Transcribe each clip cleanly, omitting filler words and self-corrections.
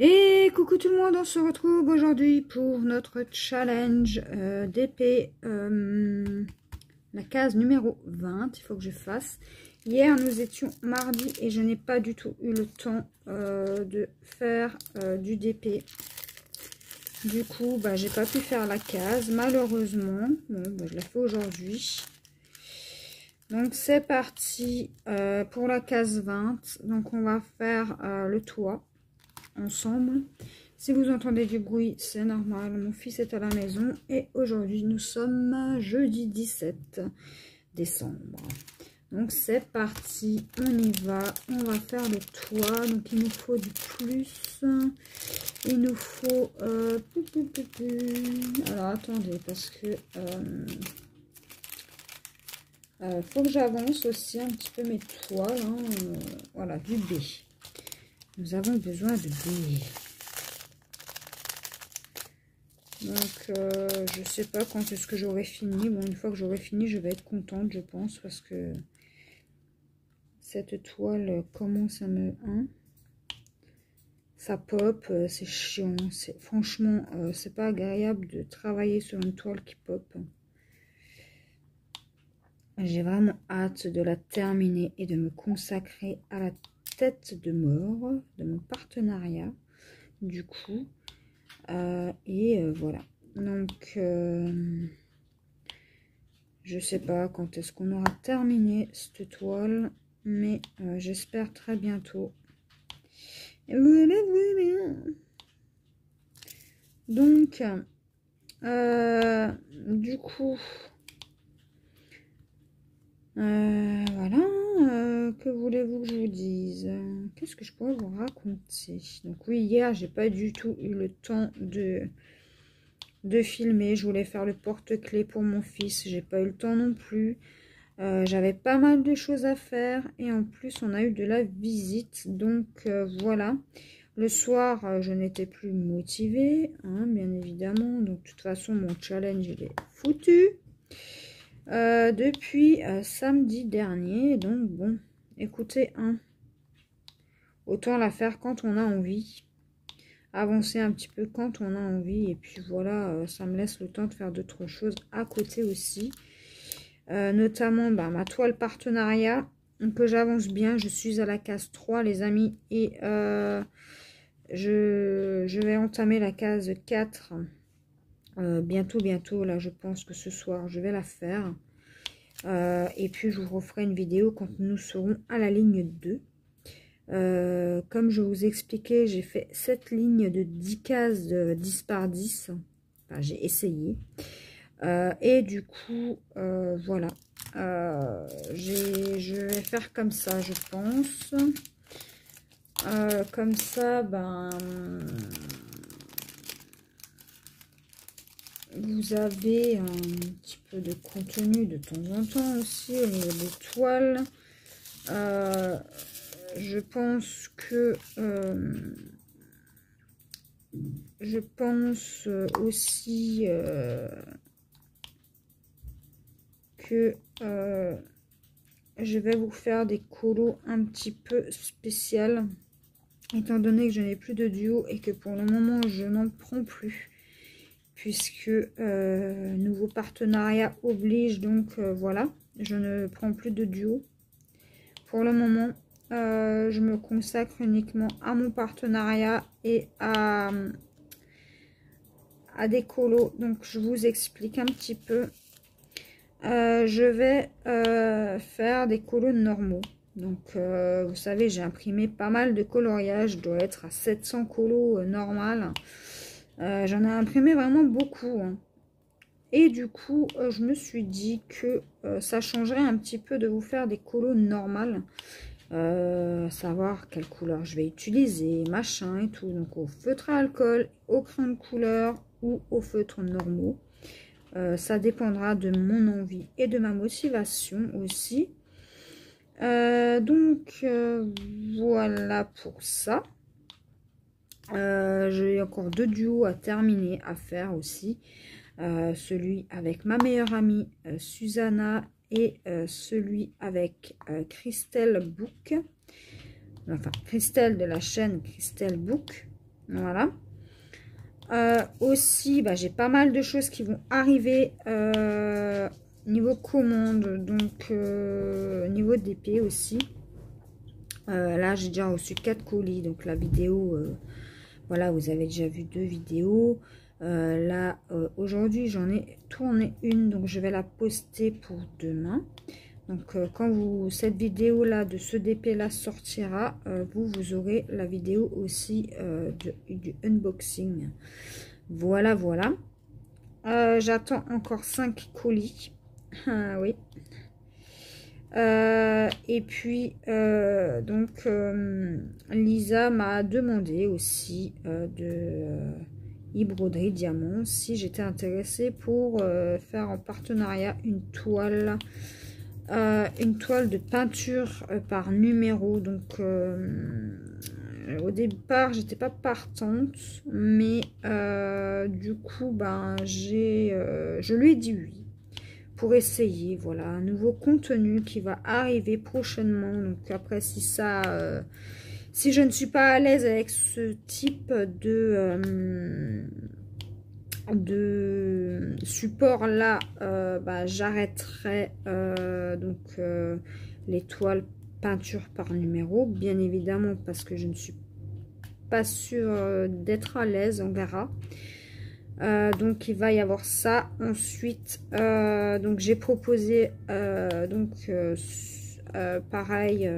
Et coucou tout le monde, on se retrouve aujourd'hui pour notre challenge d'épée, la case numéro 20, il faut que je fasse. Hier nous étions mardi et je n'ai pas du tout eu le temps de faire du DP. Du coup, j'ai pas pu faire la case, malheureusement. Bon, je la fais aujourd'hui. Donc c'est parti pour la case 20. Donc on va faire le toit ensemble. Si vous entendez du bruit, c'est normal, mon fils est à la maison et aujourd'hui nous sommes jeudi 17 décembre. Donc c'est parti, on y va, on va faire le toit. Donc il nous faut du plus, il nous faut alors attendez parce que faut que j'avance aussi un petit peu mes toiles, hein. Voilà, du B. Nous avons besoin de B. Donc, je sais pas quand est-ce que j'aurai fini. Bon, une fois que j'aurai fini, je vais être contente, je pense, parce que cette toile commence à me... Hein, ça pop, c'est chiant. Franchement, c'est pas agréable de travailler sur une toile qui pop. J'ai vraiment hâte de la terminer et de me consacrer à la tête de mort de mon partenariat du coup voilà. Donc je sais pas quand est-ce qu'on aura terminé cette toile, mais j'espère très bientôt. Et voilà, voilà. Donc du coup voilà, que voulez-vous que je vous dise? Qu'est-ce que je pourrais vous raconter? Donc oui, hier, j'ai pas du tout eu le temps de filmer. Je voulais faire le porte-clés pour mon fils. J'ai pas eu le temps non plus. J'avais pas mal de choses à faire. Et en plus, on a eu de la visite. Donc voilà. Le soir, je n'étais plus motivée, hein, bien évidemment. Donc de toute façon, mon challenge, il est foutu. Depuis samedi dernier, donc bon, écoutez, hein, autant la faire quand on a envie, avancer un petit peu quand on a envie, et puis voilà, ça me laisse le temps de faire d'autres choses à côté aussi, notamment ma toile partenariat, que j'avance bien. Je suis à la case 3 les amis, et je vais entamer la case 4 bientôt, là je pense que ce soir je vais la faire. Et puis je vous referai une vidéo quand nous serons à la ligne 2. Comme je vous expliquais, j'ai fait cette ligne de 10 cases de 10 par 10. Enfin, j'ai essayé. Et du coup, voilà. Je vais faire comme ça, je pense. Comme ça, vous avez un petit peu de contenu de temps en temps aussi au niveau des toiles. Je pense que aussi que je vais vous faire des colos un petit peu spéciales, étant donné que je n'ai plus de duo et que pour le moment je n'en prends plus, puisque nouveau partenariat oblige. Donc voilà, je ne prends plus de duo pour le moment. Je me consacre uniquement à mon partenariat et à des colos. Donc je vous explique un petit peu. Je vais faire des colos normaux. Donc vous savez, j'ai imprimé pas mal de coloriage. Je dois être à 700 colos normal. J'en ai imprimé vraiment beaucoup, hein. Et du coup, je me suis dit que ça changerait un petit peu de vous faire des colos normales. Savoir quelle couleur je vais utiliser, machin et tout. Donc au feutre à alcool, au crayon de couleur ou au feutre normaux. Ça dépendra de mon envie et de ma motivation aussi. Donc voilà pour ça. J'ai encore 2 duos à terminer, à faire aussi. Celui avec ma meilleure amie Susanna et celui avec Christelle Book, enfin Christelle de la chaîne Christelle Book. Voilà. Aussi, j'ai pas mal de choses qui vont arriver niveau commande, donc niveau d'épée aussi. Là, j'ai déjà reçu 4 colis, donc la vidéo, voilà, vous avez déjà vu 2 vidéos. Là, aujourd'hui, j'en ai tourné une, donc je vais la poster pour demain. Donc, quand cette vidéo-là de ce DP-là sortira, vous aurez la vidéo aussi du unboxing. Voilà, voilà. J'attends encore 5 colis. Ah, oui. Et puis, donc, Lisa m'a demandé aussi de Broderie Diamant si j'étais intéressée pour faire en partenariat une toile de peinture par numéro. Donc, au départ, j'étais pas partante, mais du coup, je lui ai dit oui. Pour essayer, voilà, un nouveau contenu qui va arriver prochainement. Donc après, si je ne suis pas à l'aise avec ce type de support là, j'arrêterai donc les toiles peinture par numéro, bien évidemment, parce que je ne suis pas sûre d'être à l'aise, on verra. Donc il va y avoir ça. Ensuite, donc j'ai proposé pareil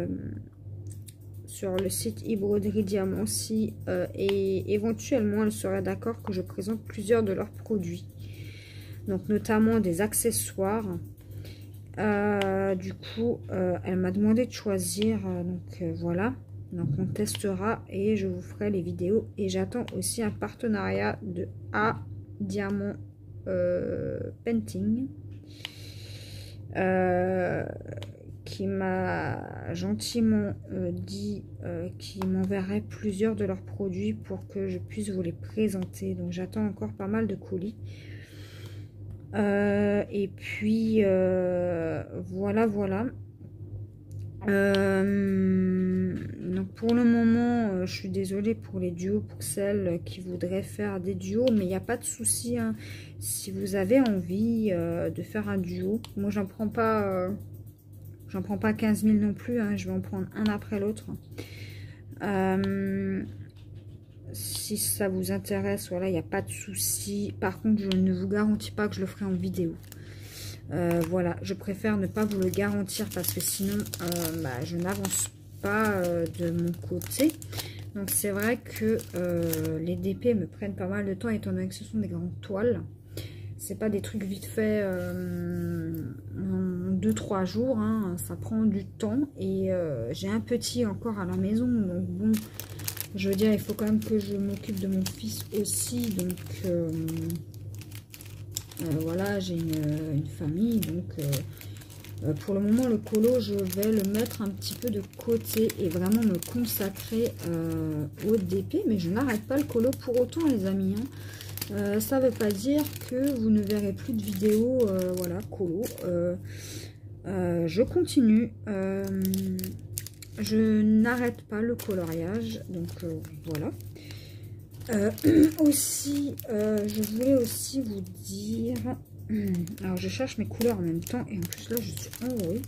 sur le site Broderie Diamant si et éventuellement elle serait d'accord que je présente plusieurs de leurs produits, donc notamment des accessoires. Du coup, elle m'a demandé de choisir, donc voilà. Donc on testera et je vous ferai les vidéos. Et j'attends aussi un partenariat de Diamant Painting qui m'a gentiment dit qu'il m'enverrait plusieurs de leurs produits pour que je puisse vous les présenter. Donc j'attends encore pas mal de colis. Et puis voilà, voilà. Donc pour le moment, je suis désolée pour les duos, pour celles qui voudraient faire des duos, mais il n'y a pas de souci, hein. Si vous avez envie de faire un duo, moi j'en prends pas 15 000 non plus, hein, je vais en prendre un après l'autre. Si ça vous intéresse, voilà, il n'y a pas de souci. Par contre, je ne vous garantis pas que je le ferai en vidéo. Voilà, je préfère ne pas vous le garantir parce que sinon je n'avance pas de mon côté. Donc c'est vrai que les DP me prennent pas mal de temps étant donné que ce sont des grandes toiles. C'est pas des trucs vite fait en 2-3 jours, hein. Ça prend du temps et j'ai un petit encore à la maison, donc bon, je veux dire, il faut quand même que je m'occupe de mon fils aussi, donc voilà, j'ai une famille, donc pour le moment le colo je vais le mettre un petit peu de côté et vraiment me consacrer au DP, mais je n'arrête pas le colo pour autant les amis, hein. Ça veut pas dire que vous ne verrez plus de vidéos voilà, colo. Je continue, je n'arrête pas le coloriage, donc voilà. Aussi, je voulais aussi vous dire, alors je cherche mes couleurs en même temps et en plus là je suis enrouée.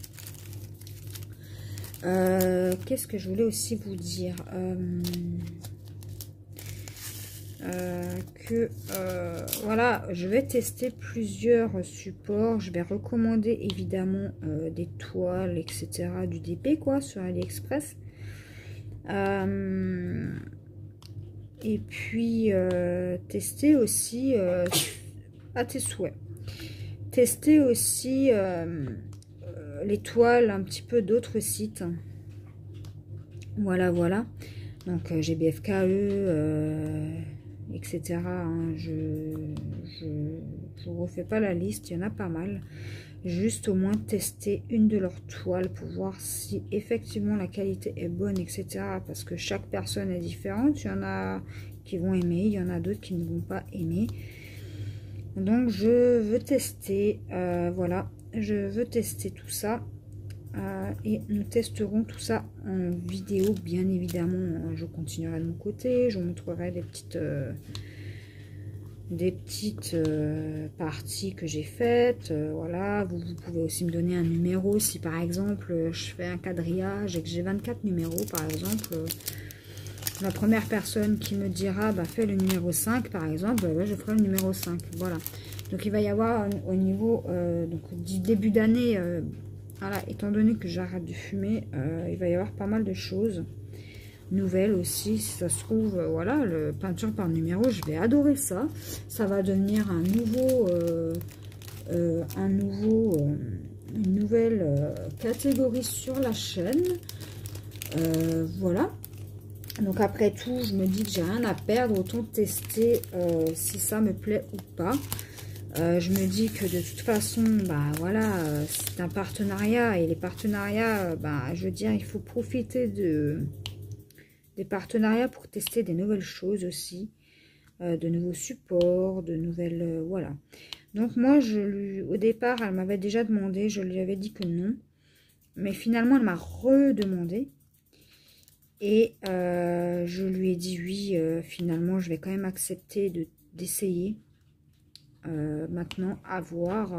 Qu'est-ce que je voulais aussi vous dire, voilà, je vais tester plusieurs supports. Je vais recommander évidemment des toiles, etc. du DP quoi sur AliExpress. Et puis tester aussi à tes souhaits. Tester aussi les toiles un petit peu d'autres sites. Voilà, voilà. Donc GBFKE, etc. Hein, je vous refais pas la liste, il y en a pas mal. Juste au moins tester une de leurs toiles pour voir si effectivement la qualité est bonne, etc. Parce que chaque personne est différente. Il y en a qui vont aimer, il y en a d'autres qui ne vont pas aimer. Donc je veux tester, voilà, je veux tester tout ça. et nous testerons tout ça en vidéo, bien évidemment. Je continuerai de mon côté, je vous montrerai des petites parties que j'ai faites. Voilà, vous pouvez aussi me donner un numéro si par exemple je fais un quadrillage et que j'ai 24 numéros par exemple. La première personne qui me dira bah, fais le numéro 5 par exemple, bah, je ferai le numéro 5. Voilà. Donc il va y avoir au niveau donc, du début d'année, voilà, étant donné que j'arrête de fumer, il va y avoir pas mal de choses nouvelles aussi. Si ça se trouve, voilà, le peinture par numéro, je vais adorer ça. Ça va devenir une nouvelle catégorie sur la chaîne. Voilà. Donc après tout, je me dis que j'ai rien à perdre, autant tester si ça me plaît ou pas. Je me dis que de toute façon, bah voilà, c'est un partenariat et les partenariats, bah je veux dire, il faut profiter des partenariats pour tester des nouvelles choses aussi, de nouveaux supports, de nouvelles, voilà. Donc moi, au départ, elle m'avait déjà demandé, je lui avais dit que non, mais finalement, elle m'a redemandé. Et je lui ai dit oui, finalement, je vais quand même accepter d'essayer. Maintenant, à voir,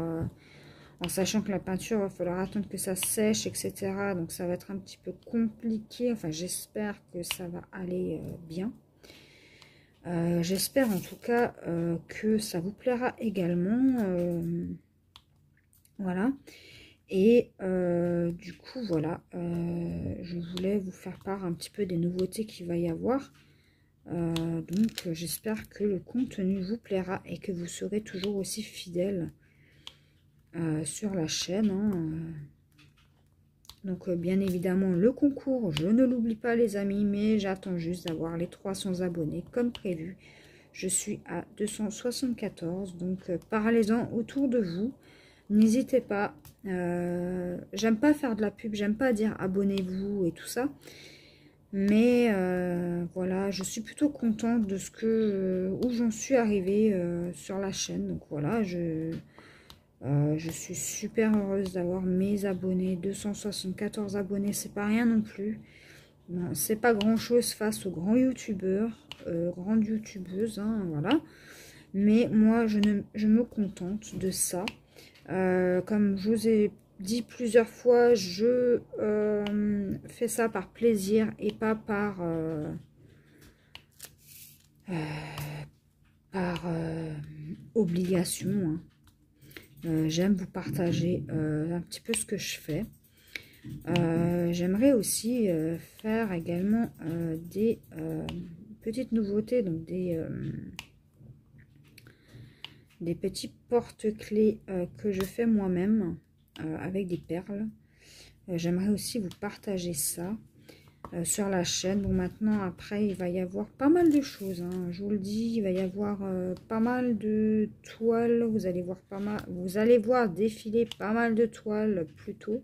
en sachant que la peinture, il va falloir attendre que ça sèche, etc. Donc, ça va être un petit peu compliqué. Enfin, j'espère que ça va aller bien. J'espère en tout cas que ça vous plaira également. Voilà. Et du coup, voilà, je voulais vous faire part un petit peu des nouveautés qu'il va y avoir. Donc, j'espère que le contenu vous plaira et que vous serez toujours aussi fidèles sur la chaîne. Hein. Donc, bien évidemment, le concours, je ne l'oublie pas les amis, mais j'attends juste d'avoir les 300 abonnés comme prévu. Je suis à 274, donc parlez-en autour de vous. N'hésitez pas, j'aime pas faire de la pub, j'aime pas dire abonnez-vous et tout ça. Mais voilà, je suis plutôt contente de où j'en suis arrivée sur la chaîne. Donc voilà, je suis super heureuse d'avoir mes abonnés. 274 abonnés, c'est pas rien non plus. Bon, c'est pas grand chose face aux grands youtubeurs, grandes youtubeuses, hein, voilà. Mais moi, je me contente de ça. Comme je vous ai dit plusieurs fois, je fais ça par plaisir et pas par obligation. Hein. J'aime vous partager un petit peu ce que je fais. J'aimerais aussi faire également des petites nouveautés, donc des petits porte-clés que je fais moi-même avec des perles. J'aimerais aussi vous partager ça sur la chaîne. Bon, maintenant, après, il va y avoir pas mal de choses. Hein. Je vous le dis, il va y avoir pas mal de toiles. Vous allez voir défiler pas mal de toiles plus tôt.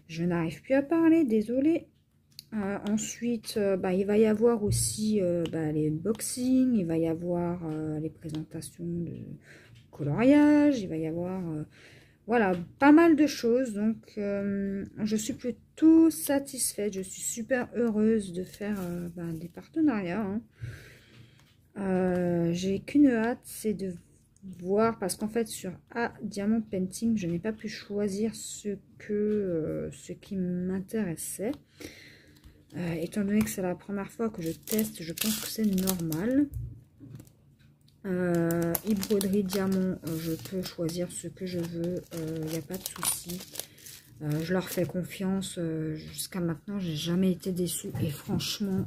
Je n'arrive plus à parler, désolée. Ensuite, il va y avoir aussi les unboxings, il va y avoir les présentations de coloriage, il va y avoir voilà, pas mal de choses. Donc, je suis plutôt satisfaite, je suis super heureuse de faire des partenariats. Hein. J'ai qu'une hâte, c'est de voir, parce qu'en fait sur Diamond Painting, je n'ai pas pu choisir ce qui m'intéressait. Étant donné que c'est la première fois que je teste, je pense que c'est normal. Broderie diamant, je peux choisir ce que je veux, il n'y a pas de souci. Je leur fais confiance. Jusqu'à maintenant, j'ai jamais été déçue. Et franchement,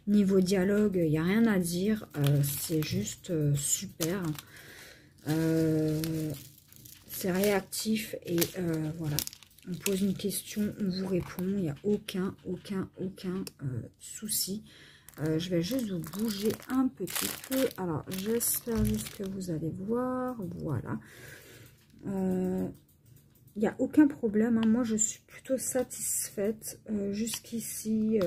niveau dialogue, il n'y a rien à dire. C'est juste super. C'est réactif et voilà. On pose une question, on vous répond, il n'y a aucun souci. Je vais juste vous bouger un petit peu. Alors, j'espère juste que vous allez voir. Voilà. Il n'y a aucun problème. Hein. Moi, je suis plutôt satisfaite jusqu'ici.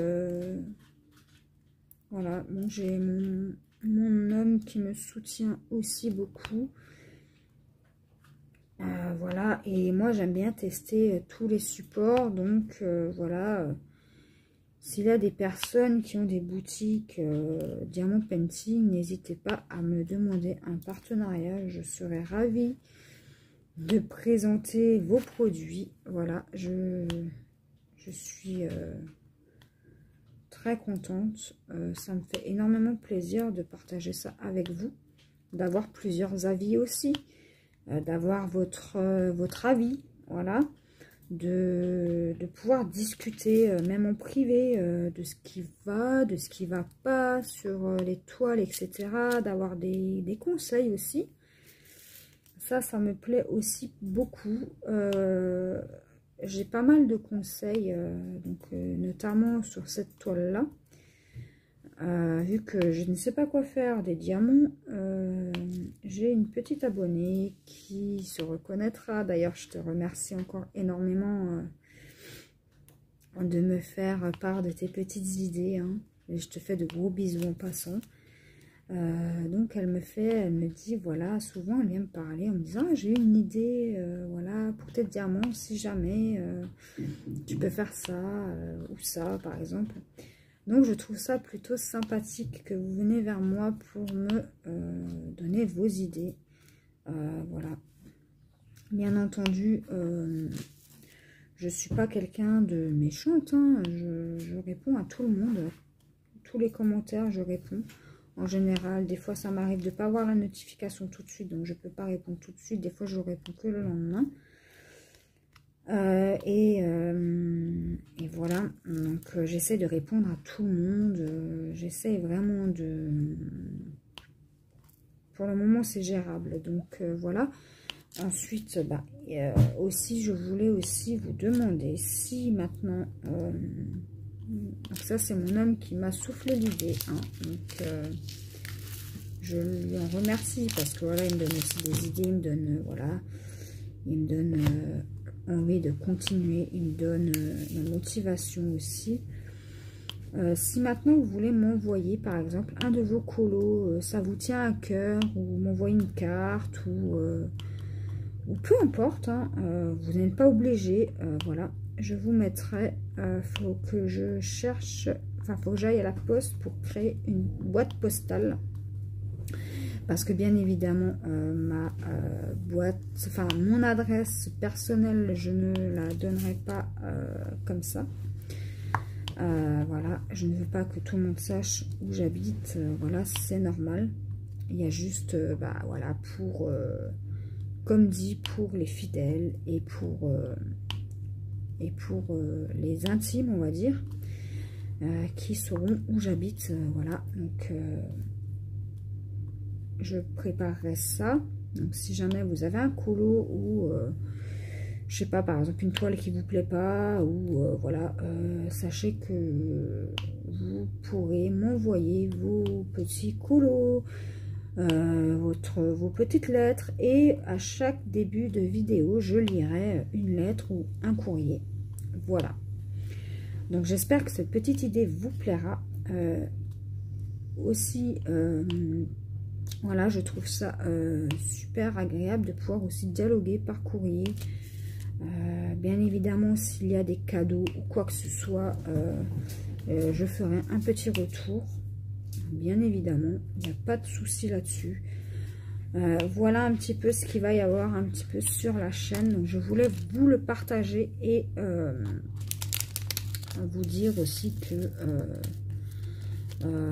Voilà. Bon, j'ai mon homme qui me soutient aussi beaucoup. Voilà, et moi j'aime bien tester tous les supports, donc voilà, s'il y a des personnes qui ont des boutiques Diamond Painting, n'hésitez pas à me demander un partenariat, je serais ravie de présenter vos produits. Voilà, je suis très contente, ça me fait énormément plaisir de partager ça avec vous, d'avoir plusieurs avis aussi, d'avoir votre avis, voilà, de pouvoir discuter même en privé de ce qui va, de ce qui va pas sur les toiles, etc., d'avoir des conseils aussi. Ça me plaît aussi beaucoup. J'ai pas mal de conseils, notamment sur cette toile-là. Vu que je ne sais pas quoi faire des diamants, j'ai une petite abonnée qui se reconnaîtra. D'ailleurs, je te remercie encore énormément de me faire part de tes petites idées, hein. Et je te fais de gros bisous en passant. Donc elle me dit, voilà, souvent elle vient me parler en me disant, ah, j'ai eu une idée, voilà, pour tes diamants, si jamais tu peux faire ça ou ça, par exemple. Donc je trouve ça plutôt sympathique que vous venez vers moi pour me donner vos idées. Voilà. Bien entendu, je suis pas quelqu'un de méchante, hein. Je réponds à tout le monde. Tous les commentaires, je réponds. En général, des fois, ça m'arrive de ne pas avoir la notification tout de suite, donc je ne peux pas répondre tout de suite. Des fois, je réponds que le lendemain. Et voilà, donc j'essaie de répondre à tout le monde. J'essaie vraiment de... Pour le moment, c'est gérable. Donc voilà. Ensuite, aussi, je voulais aussi vous demander si maintenant... donc ça, c'est mon homme qui m'a soufflé l'idée, hein. Donc je lui en remercie parce que voilà, il me donne aussi des idées, il me donne voilà, il me donne envie de continuer, il me donne la motivation aussi. Si maintenant vous voulez m'envoyer par exemple un de vos colos, ça vous tient à cœur, ou m'envoyer une carte, ou peu importe, hein, vous n'êtes pas obligé, voilà. Je vous mettrai, faut que je cherche, enfin faut que j'aille à la poste pour créer une boîte postale. Parce que bien évidemment, ma boîte, enfin mon adresse personnelle, je ne la donnerai pas comme ça. Voilà, je ne veux pas que tout le monde sache où j'habite, voilà, c'est normal. Il y a juste, voilà, pour, comme dit, pour les fidèles et pour les intimes, on va dire, qui sauront où j'habite, voilà. Donc je préparerai ça. Donc si jamais vous avez un colo ou je sais pas, par exemple une toile qui vous plaît pas, ou voilà, sachez que vous pourrez m'envoyer vos petits colos, vos petites lettres, et à chaque début de vidéo je lirai une lettre ou un courrier. Voilà, donc j'espère que cette petite idée vous plaira. Aussi voilà, je trouve ça super agréable de pouvoir aussi dialoguer par courrier. Bien évidemment, s'il y a des cadeaux ou quoi que ce soit, je ferai un petit retour. Bien évidemment, il n'y a pas de souci là-dessus. Voilà un petit peu ce qu'il va y avoir un petit peu sur la chaîne. Donc, je voulais vous le partager et vous dire aussi que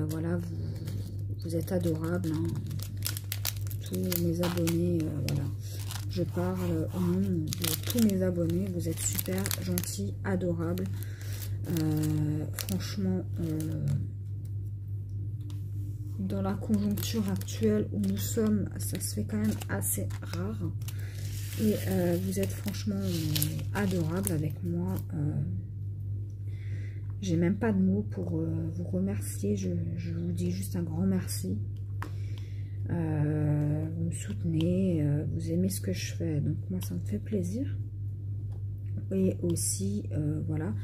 voilà, vous êtes adorables, hein. Tous mes abonnés, voilà. Je parle au nom de tous mes abonnés. Vous êtes super gentils, adorables. Franchement, dans la conjoncture actuelle où nous sommes, ça se fait quand même assez rare. Et vous êtes franchement adorables avec moi. J'ai même pas de mots pour vous remercier. Je vous dis juste un grand merci. Vous me soutenez, vous aimez ce que je fais, donc moi ça me fait plaisir. Et aussi voilà,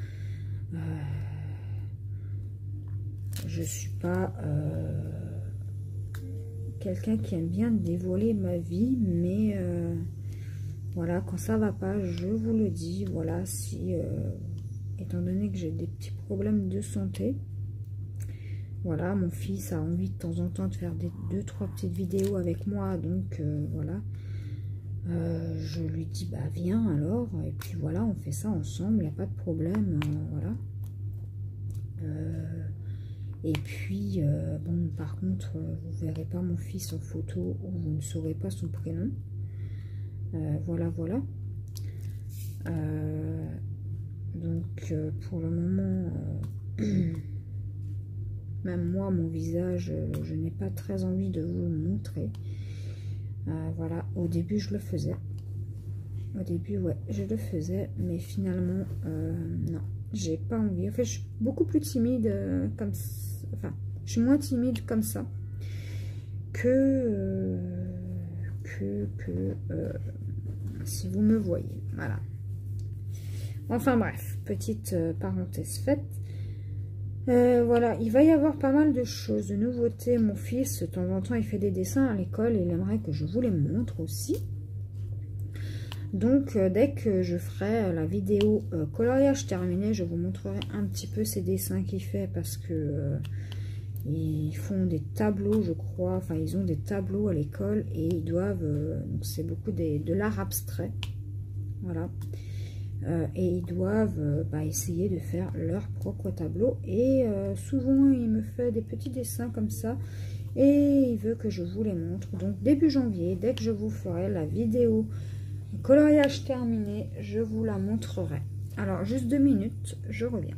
je suis pas quelqu'un qui aime bien dévoiler ma vie, mais Voilà, quand ça va pas, je vous le dis. Voilà, si, étant donné que j'ai des petits problèmes de santé, voilà, mon fils a envie de temps en temps de faire des 2-3 petites vidéos avec moi. Donc, voilà. Je lui dis, bah viens alors. Et puis voilà, on fait ça ensemble, il n'y a pas de problème. Voilà. Et puis, bon, par contre, vous verrez pas mon fils en photo ou vous ne saurez pas son prénom. Voilà, voilà. Donc, pour le moment, même moi, mon visage, je n'ai pas très envie de vous le montrer. Voilà, au début, je le faisais. Au début, ouais, je le faisais, mais finalement, non, j'ai pas envie. En fait, je suis beaucoup plus timide comme ça. Enfin, je suis moins timide comme ça que si vous me voyez. Voilà. Enfin bref, petite parenthèse faite. Voilà, il va y avoir pas mal de choses, de nouveautés. Mon fils, de temps en temps, il fait des dessins à l'école et il aimerait que je vous les montre aussi. Donc, dès que je ferai la vidéo coloriage terminé, je vous montrerai un petit peu ces dessins qu'il fait parce que ils font des tableaux, je crois. Enfin, ils ont des tableaux à l'école et ils doivent, donc c'est beaucoup de l'art abstrait, voilà. Et ils doivent essayer de faire leur propre tableau. Et souvent, il me fait des petits dessins comme ça et il veut que je vous les montre. Donc, début janvier, dès que je vous ferai la vidéo coloriage terminé, je vous la montrerai. Alors, juste 2 minutes, je reviens.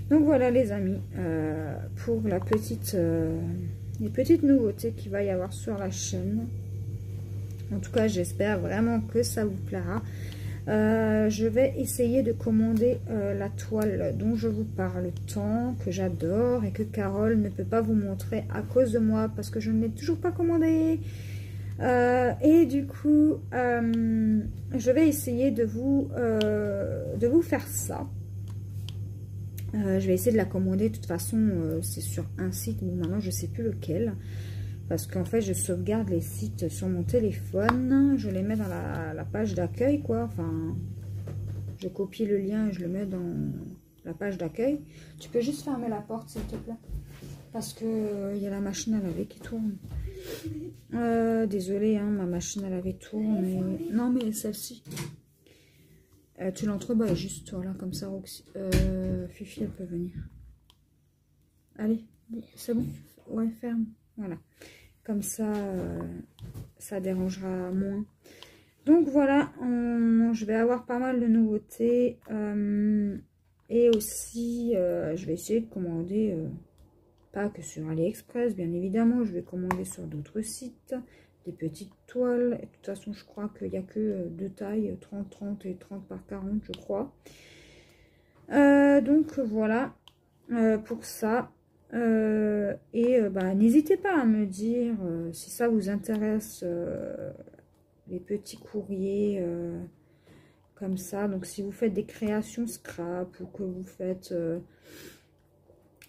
Donc voilà les amis, pour la petite, les petites nouveautés qu'il va y avoir sur la chaîne. En tout cas, j'espère vraiment que ça vous plaira. Je vais essayer de commander la toile dont je vous parle tant, que j'adore et que Carole ne peut pas vous montrer à cause de moi parce que je ne l'ai toujours pas commandé. Et du coup, je vais essayer de vous faire ça. Je vais essayer de la commander. De toute façon, c'est sur un site. Bon, maintenant, je ne sais plus lequel. Parce qu'en fait, je sauvegarde les sites sur mon téléphone. Je les mets dans la page d'accueil, quoi. Enfin, je copie le lien et je le mets dans la page d'accueil. Tu peux juste fermer la porte, s'il te plaît. Parce que il y a la machine à laver qui tourne. Désolée, hein, ma machine à laver tourne. Mais... Non, mais celle-ci. Tu l'entrebats juste, voilà, comme ça, Roxy. Fifi, elle peut venir. Allez, c'est bon? Ouais, ferme. Voilà. Comme ça, ça dérangera moins. Donc voilà, je vais avoir pas mal de nouveautés. Et aussi, je vais essayer de commander, pas que sur AliExpress, bien évidemment. Je vais commander sur d'autres sites, des petites toiles. Et de toute façon, je crois qu'il n'y a que 2 tailles, 30-30 et 30 par 40, je crois. Donc voilà, pour ça. N'hésitez pas à me dire si ça vous intéresse, les petits courriers comme ça. Donc si vous faites des créations scrap ou que vous faites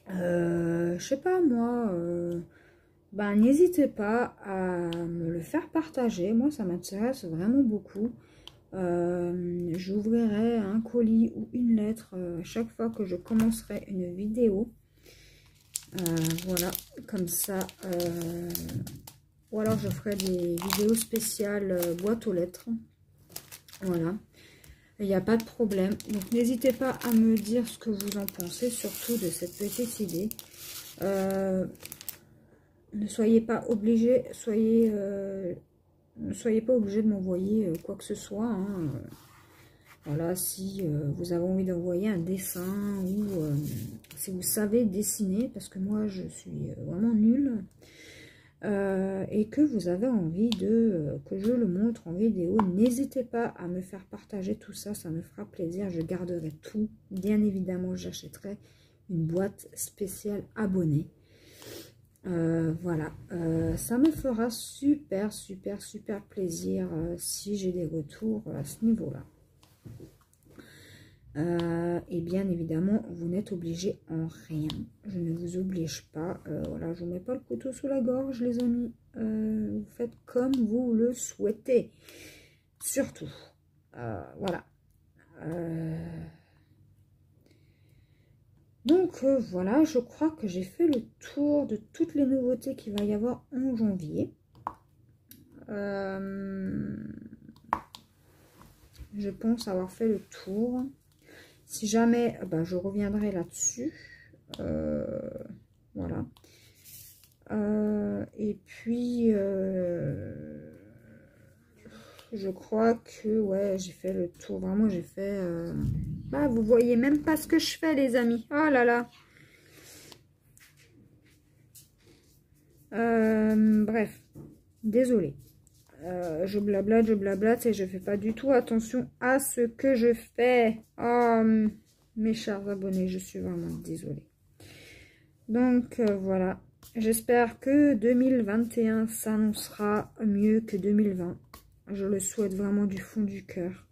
je sais pas moi, n'hésitez pas à me le faire partager. Moi ça m'intéresse vraiment beaucoup. J'ouvrirai un colis ou une lettre à chaque fois que je commencerai une vidéo. Voilà, comme ça. Ou alors je ferai des vidéos spéciales boîte aux lettres. Voilà, il n'y a pas de problème. Donc n'hésitez pas à me dire ce que vous en pensez, surtout de cette petite idée. Ne soyez pas obligés, ne soyez pas obligés de m'envoyer quoi que ce soit. Hein. Voilà, si vous avez envie d'envoyer un dessin ou si vous savez dessiner, parce que moi je suis vraiment nulle, et que vous avez envie que je le montre en vidéo, n'hésitez pas à me faire partager tout ça, ça me fera plaisir. Je garderai tout, bien évidemment. J'achèterai une boîte spéciale abonnée. Voilà, ça me fera super plaisir si j'ai des retours à ce niveau là. Et bien évidemment, vous n'êtes obligé en rien. Je ne vous oblige pas. Voilà, je ne vous mets pas le couteau sous la gorge, les amis. Vous faites comme vous le souhaitez. surtout. Voilà. Donc voilà, je crois que j'ai fait le tour de toutes les nouveautés qu'il va y avoir en janvier. Je pense avoir fait le tour. Si jamais, je reviendrai là-dessus. Voilà. Et puis, je crois que, ouais, j'ai fait le tour. Vraiment, j'ai fait... vous voyez même pas ce que je fais, les amis. Oh là là. Bref. Désolée. Je blablate et je fais pas du tout attention à ce que je fais. Oh, mes chers abonnés, je suis vraiment désolée. Donc, voilà. J'espère que 2021 s'annoncera mieux que 2020. Je le souhaite vraiment du fond du cœur.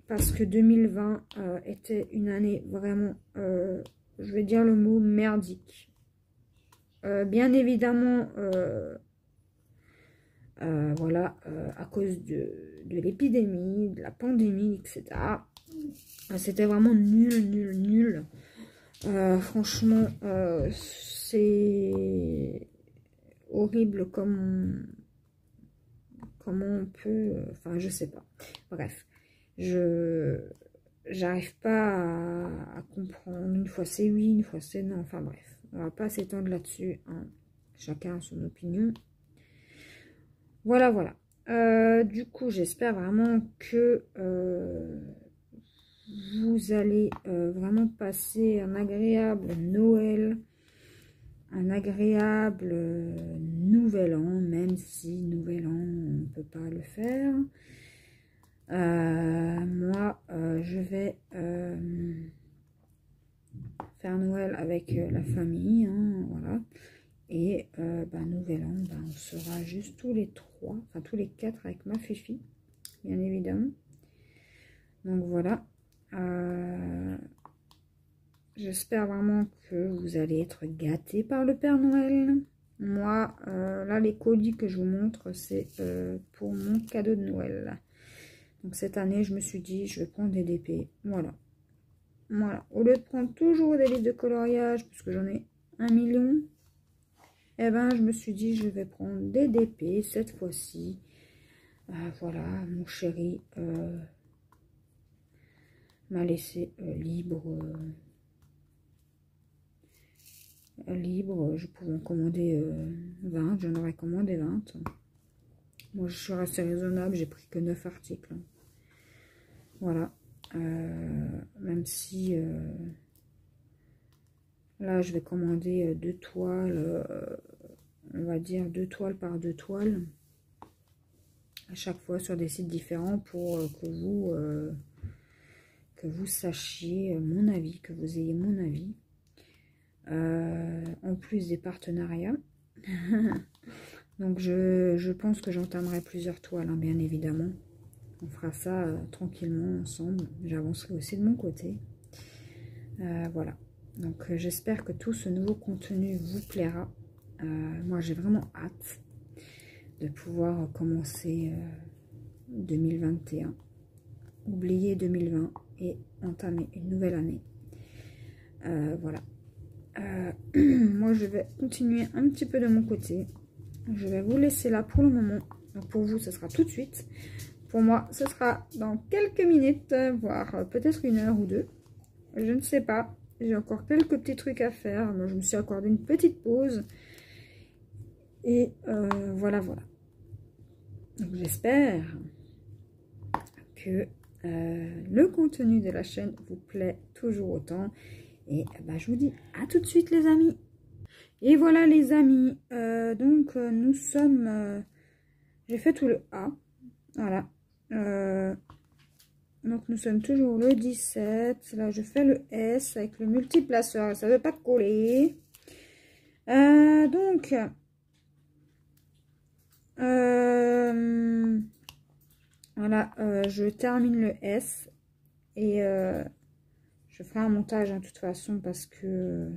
Parce que 2020 était une année vraiment, je vais dire le mot merdique. Bien évidemment, voilà, à cause de l'épidémie, de la pandémie, etc. C'était vraiment nul. Franchement, c'est horrible comment on peut... Enfin, je sais pas. Bref, j'arrive pas à comprendre. Une fois c'est oui, une fois c'est non. Enfin bref, on va pas s'étendre là-dessus. Hein. Chacun a son opinion. Voilà. Du coup, j'espère vraiment que vous allez vraiment passer un agréable Noël, un agréable Nouvel An, même si Nouvel An, on ne peut pas le faire. Moi, je vais faire Noël avec la famille, hein, voilà. Et Nouvel An, on sera juste tous les 3, enfin tous les 4 avec ma fifi, bien évidemment. Donc voilà. J'espère vraiment que vous allez être gâtés par le Père Noël. Moi, là, les colis que je vous montre, c'est pour mon cadeau de Noël. Donc cette année, je me suis dit, je vais prendre des DP. Voilà. Au lieu de prendre toujours des livres de coloriage, puisque j'en ai 1 million, je me suis dit, je vais prendre des DP cette fois-ci. Voilà, mon chéri m'a laissé libre. Je pouvais en commander 20, j'en aurais commandé 20. Moi, je suis restée raisonnable, j'ai pris que 9 articles. Voilà. Même si là, je vais commander 2 toiles, on va dire 2 toiles par 2 toiles, à chaque fois sur des sites différents pour que vous sachiez mon avis, que vous ayez mon avis. En plus des partenariats. Donc je pense que j'entamerai plusieurs toiles, hein, bien évidemment. On fera ça tranquillement ensemble. J'avancerai aussi de mon côté. Voilà. Donc j'espère que tout ce nouveau contenu vous plaira. Moi j'ai vraiment hâte de pouvoir commencer 2021. Oublier 2020 et entamer une nouvelle année. Voilà. Moi je vais continuer un petit peu de mon côté. Je vais vous laisser là pour le moment. Donc pour vous ce sera tout de suite. Pour moi ce sera dans quelques minutes, voire peut-être 1 heure ou 2. Je ne sais pas. J'ai encore quelques petits trucs à faire. Moi, je me suis accordé une petite pause. Et voilà. Donc j'espère que le contenu de la chaîne vous plaît toujours autant. Et je vous dis à tout de suite les amis. Et voilà les amis. Donc nous sommes... j'ai fait tout le A. Voilà. Donc nous sommes toujours le 17. Là je fais le S avec le multiplaceur. Ça ne veut pas coller. Donc... voilà, je termine le S. Et... je ferai un montage de toute façon parce que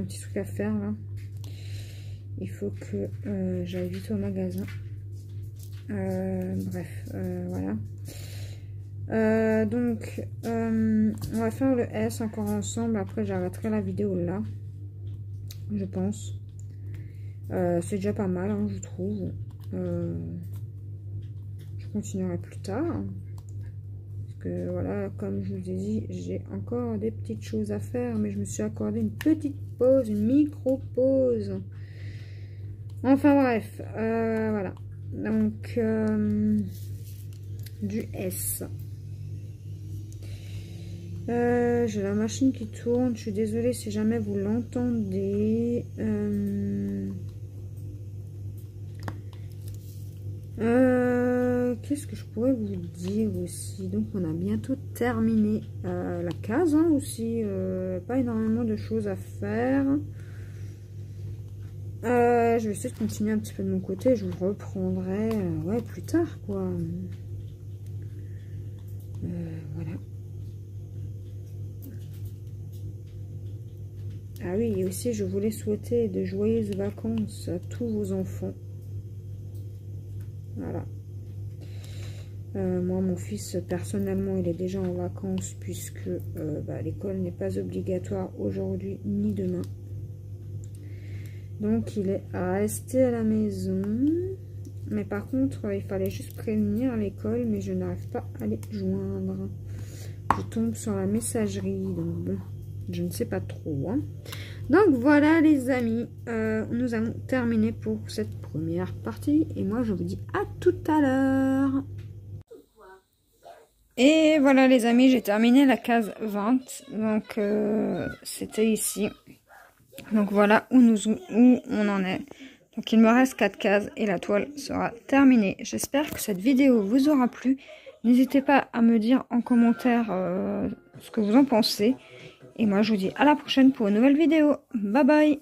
petit truc à faire là. Il faut que j'aille vite au magasin. Bref, voilà. Donc, on va faire le S encore ensemble. Après, j'arrêterai la vidéo là. Je pense. C'est déjà pas mal, hein, je trouve. Je continuerai plus tard. Parce que voilà, comme je vous ai dit, j'ai encore des petites choses à faire. Mais je me suis accordé une petite pause, une micro-pause. Enfin bref, voilà. Donc, du S. J'ai la machine qui tourne. Je suis désolée si jamais vous l'entendez. Qu'est-ce que je pourrais vous dire aussi? Donc, on a bientôt terminé la case hein, aussi. Pas énormément de choses à faire. Je vais essayer de continuer un petit peu de mon côté. Je vous reprendrai ouais, plus tard, quoi. Voilà. Ah oui, et aussi, je voulais souhaiter de joyeuses vacances à tous vos enfants. Voilà. Moi, mon fils, personnellement, il est déjà en vacances puisque l'école n'est pas obligatoire aujourd'hui ni demain. Donc, il est resté à la maison. Mais par contre, il fallait juste prévenir l'école, mais je n'arrive pas à les joindre. Je tombe sur la messagerie, donc bon, je ne sais pas trop. Hein. Donc, voilà les amis, nous allons terminer pour cette première partie. Et moi, je vous dis à tout à l'heure. Et voilà les amis, j'ai terminé la case 20. Donc, c'était ici. Donc voilà où on en est. Donc il me reste 4 cases et la toile sera terminée. J'espère que cette vidéo vous aura plu. N'hésitez pas à me dire en commentaire ce que vous en pensez. Et moi je vous dis à la prochaine pour une nouvelle vidéo. Bye bye.